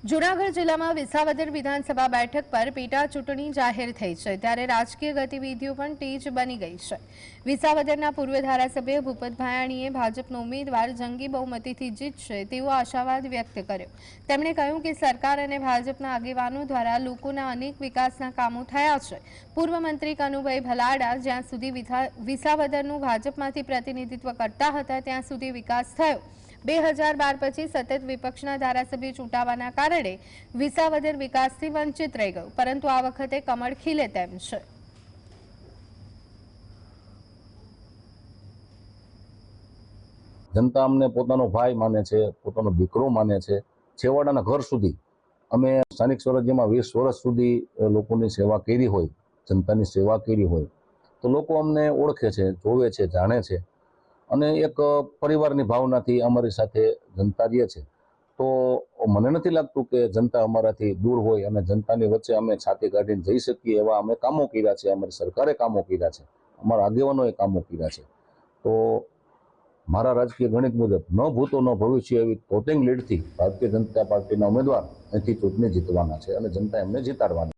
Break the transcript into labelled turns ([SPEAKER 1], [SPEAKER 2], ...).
[SPEAKER 1] જૂનાગઢ જિલ્લામાં વિસાવદર વિધાનસભા બેઠક પર પેટા ચૂંટણી જાહેર થઈ છે, ત્યારે રાજકીય ગતિવિધિઓ પણ તેજ બની ગઈ છે। વિસાવદરના પૂર્વ ધારાસભ્ય ભૂપત ભાયાણીએ ભાજપનો ઉમેદવાર જંગી બહુમતીથી જીતશે તેવો આશાવાદ વ્યક્ત કર્યો। તેમણે કહ્યું કે સરકાર અને ભાજપના આગેવાનો દ્વારા લોકોના અનેક વિકાસના કામો થયા છે। પૂર્વ મંત્રી કનુભાઈ ભલાડા જ્યાં સુધી વિસાવદરનું ભાજપમાંથી પ્રતિનિધિત્વ કરતા હતા ત્યાં સુધી વિકાસ થયો। 2012 પછી સતત વિપક્ષના ધારાસભ્ય ચૂંટાવાના કારણે વિસાવદર વિકાસથી વંચિત રહી ગયું, પરંતુ આ વખતે કમળ ખીલે તેમ છે।
[SPEAKER 2] जनता अमने पोतानो भाई माने छे, पोतानो दीकरो माने छे। छेवाडाना घर सुधी अमे स्थानिक स्वराज्यमां 20 वर्ष सुधी लोकोनी सेवा करी होय, जनतानी सेवा करी होय तो लोको अमने ओळखे छे, जोवे छे, जाणे छे અને એક પરિવારની ભાવનાથી અમારી સાથે જનતા રહે છે। તો મને નથી લાગતું કે જનતા અમારાથી દૂર હોય અને જનતાની વચ્ચે અમે છાતી કાઢીને જઈ શકીએ એવા અમે કામો કર્યા છે, અમારી સરકારે કામો કર્યા છે, અમારા આગેવાનોએ કામો કર્યા છે। તો મારા રાજકીય ગણિત મુજબ ન ભૂતો ન ભવિષ્ય એવી વોટિંગ લીડથી ભારતીય જનતા પાર્ટીના ઉમેદવાર અહીંથી ચૂંટણી જીતવાના છે અને જનતા એમને જીતાડવાના।